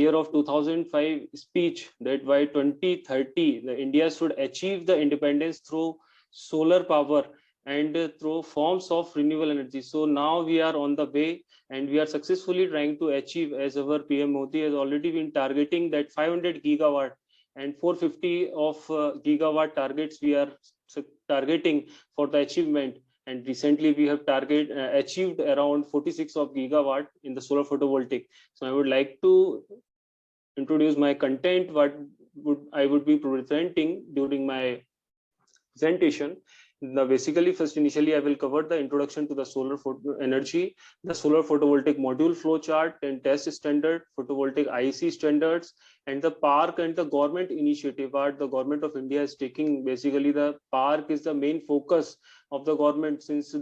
year of 2005 speech that by 2030 the India should achieve the independence through solar power and through forms of renewable energy. So now we are on the way, and we are successfully trying to achieve, as our PM Modi has already been targeting that 500 gigawatt and 450 of gigawatt targets we are targeting for the achievement. And recently we have achieved around 46 of gigawatt in the solar photovoltaic. So I would like to introduce my content, what I would be presenting during my presentation. Now, basically, first initially, I will cover the introduction to the solar energy, the solar photovoltaic module flow chart and test standard, photovoltaic IEC standards, and the park and the government initiative what the government of India is taking. Basically, the park is the main focus of the government, since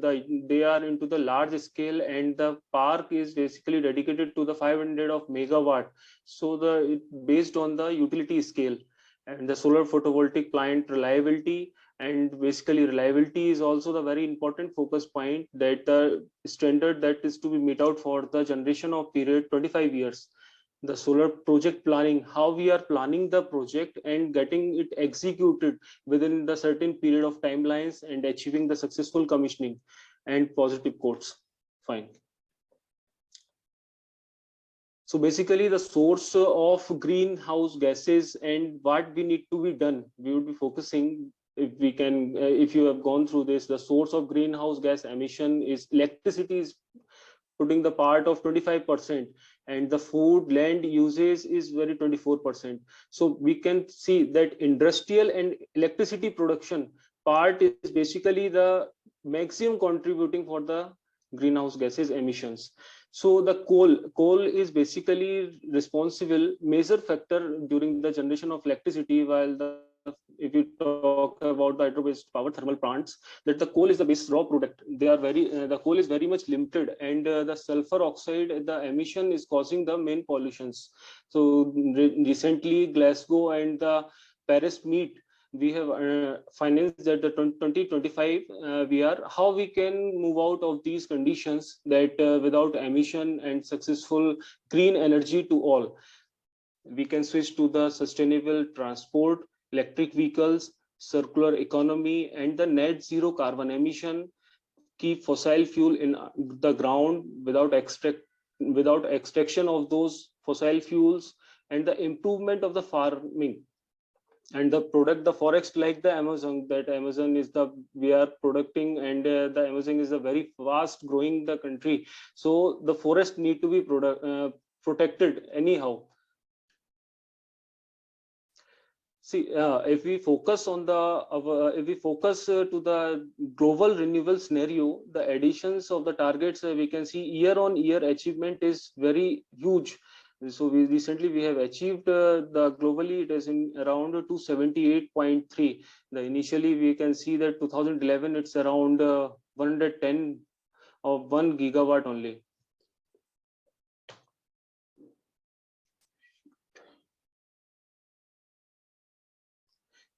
they are into the large scale, and the park is basically dedicated to the 500 of megawatt. So based on the utility scale, and the solar photovoltaic plant reliability. And basically reliability is also the very important focus point, that the standard that is to be met out for the generation of period 25 years. The solar project planning, how we are planning the project and getting it executed within the certain period of timelines and achieving the successful commissioning and positive quotes. Fine. So basically the source of greenhouse gases and what we need to be done, we would be focusing. If we can, if you have gone through this, the source of greenhouse gas emission is electricity is putting the part of 25%, and the food land usage is very 24%. So we can see that industrial and electricity production part is basically the maximum contributing for the greenhouse gases emissions. So the coal is basically responsible major factor during the generation of electricity, while if you talk about the hydro-based power thermal plants, that the coal is the base raw product. They are the coal is very much limited, and the sulfur oxide, the emission is causing the main pollutions. So recently Glasgow and the Paris meet, we have financed that the 2025 we are how we can move out of these conditions, that without emission and successful green energy to all. We can switch to the sustainable transport, electric vehicles, circular economy, and the net zero carbon emission, keep fossil fuel in the ground without extraction of those fossil fuels, and the improvement of the farming and the forest, like the Amazon, that Amazon is we are producing, and the Amazon is a very fast growing the country. So the forest need to be protected anyhow. See, if we focus on to the global renewable scenario, the additions of the targets, we can see year on year achievement is very huge. So we have achieved the globally it is in around 278.3. The initially we can see that 2011 it's around 110 of 1 gigawatt only.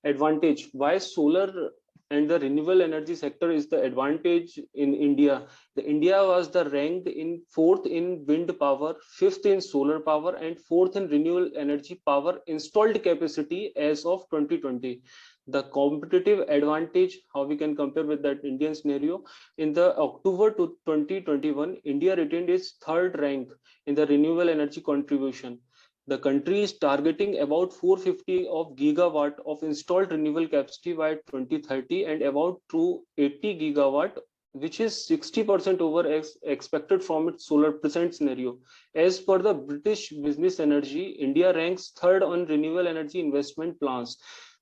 Advantage, why solar and the renewable energy sector is the advantage in India. The India was the ranked in 4th in wind power, 5th in solar power, and 4th in renewable energy power installed capacity as of 2020. The competitive advantage, how we can compare with that Indian scenario, in the October to 2021, India retained its 3rd rank in the renewable energy contribution. The country is targeting about 450 of gigawatt of installed renewable capacity by 2030, and about 280 gigawatt, which is 60% over expected from its solar present scenario. As per the British Business Energy, India ranks 3rd on renewable energy investment plans.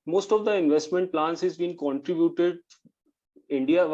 Most of the investment plans is being contributed. India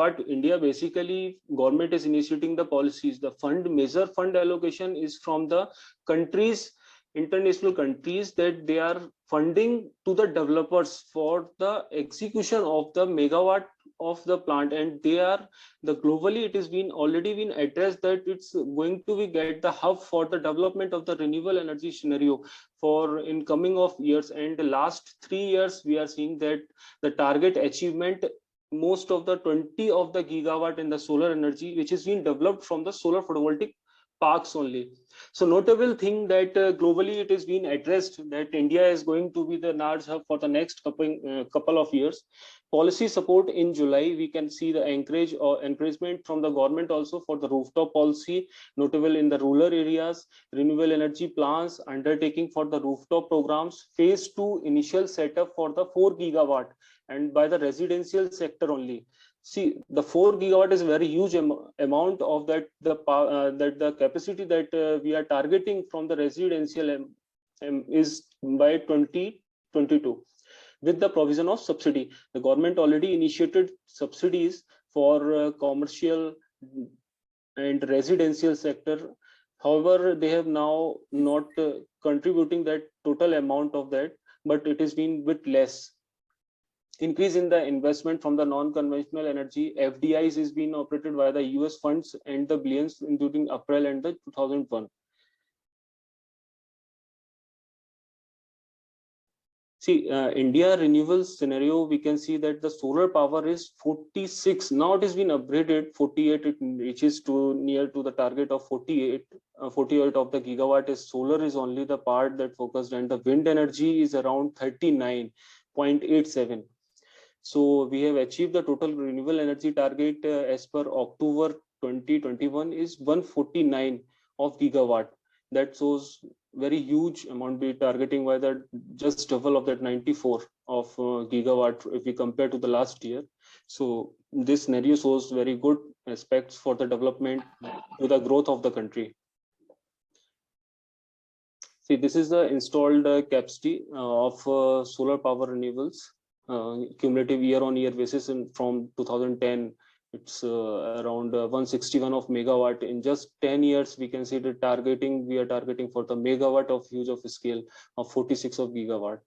basically, government is initiating the policies. The major fund allocation is from the countries, international countries, that they are funding to the developers for the execution of the megawatt of the plant, and they are globally it has been already been addressed that it's going to be get the hub for the development of the renewable energy scenario for in coming of years. And the last 3 years we are seeing that the target achievement, most of the 20 of the gigawatt in the solar energy which is being developed from the solar photovoltaic parks only. So notable thing that globally it is being addressed that India is going to be the large hub for the next couple of years. Policy support in July, we can see the encouragement from the government also for the rooftop policy, notable in the rural areas, renewable energy plans, undertaking for the rooftop programs, phase 2 initial setup for the 4 gigawatt and by the residential sector only. See, the 4 gigawatt is a very huge amount of that the capacity that we are targeting from the residential is by 2022 with the provision of subsidy. The government already initiated subsidies for commercial and residential sector. However, they have now not contributing that total amount of that, but it has been bit less. Increase in the investment from the non-conventional energy FDIs is being operated by the US funds and the billions including April and the 2001. See, India renewables scenario, we can see that the solar power is 46. Now it has been upgraded 48. It reaches to near to the target of 48. 48 of the gigawatt is solar is only the part that focused, and the wind energy is around 39.87. So we have achieved the total renewable energy target as per October 2021 is 149 of gigawatt. That shows very huge amount be targeting by the just double of that 94 of gigawatt if we compare to the last year. So this scenario shows very good aspects for the development to the growth of the country. See, this is the installed capacity of solar power renewables. Cumulative year-on-year basis from 2010, it's around 161 of megawatt. In just 10 years, we can see the targeting, we are targeting for the megawatt of use of scale of 46 of gigawatt.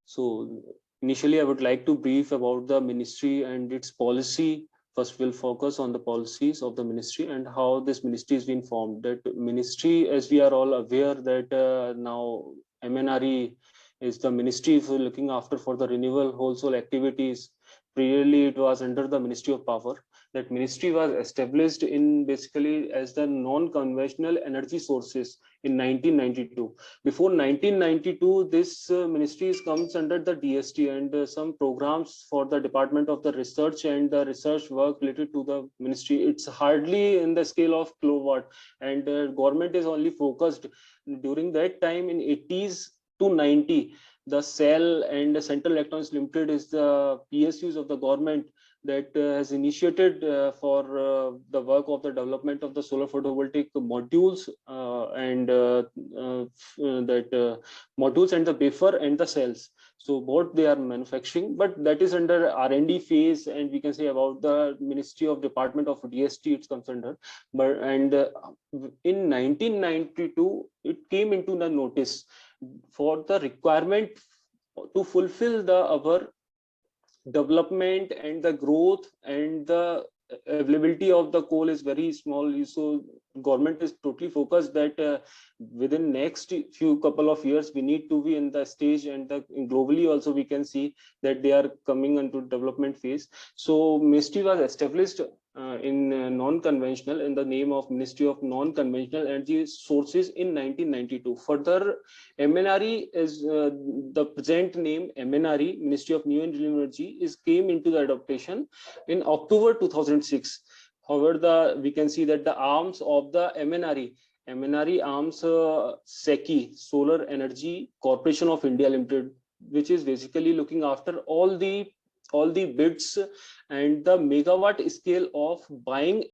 So initially, I would like to brief about the ministry and its policy. First, we'll focus on the policies of the ministry and how this ministry is being formed. That ministry, as we are all aware that now MNRE is the ministry for looking after for the renewable wholesale activities. Previously, it was under the Ministry of Power. That ministry was established in basically as the non-conventional energy sources in 1992. Before 1992, this ministry comes under the DST and some programs for the Department of the Research and the research work related to the ministry. It's hardly in the scale of kilowatt, and government is only focused during that time in 80s to 90. The cell and the Central Electronics Limited is the PSUs of the government that has initiated for the work of the development of the solar photovoltaic modules and modules and the wafer and the cells. So both they are manufacturing, but that is under R&D phase, and we can say about the Ministry of Department of DST it's concerned. But and in 1992 it came into the notice for the requirement to fulfill the our development and the growth and the availability of the coal is very small. So government is totally focused that within next few couple of years we need to be in the stage, and globally also we can see that they are coming into development phase. So ministry was established in non-conventional in the name of Ministry of Non-Conventional Energy Sources in 1992. Further, MNRE is the present name MNRE, Ministry of New and Renewable Energy, is came into the adaptation in October 2006. However, we can see that the arms of the MNRE arms SECI, Solar Energy Corporation of India Limited, which is basically looking after all the bids and the megawatt scale of buying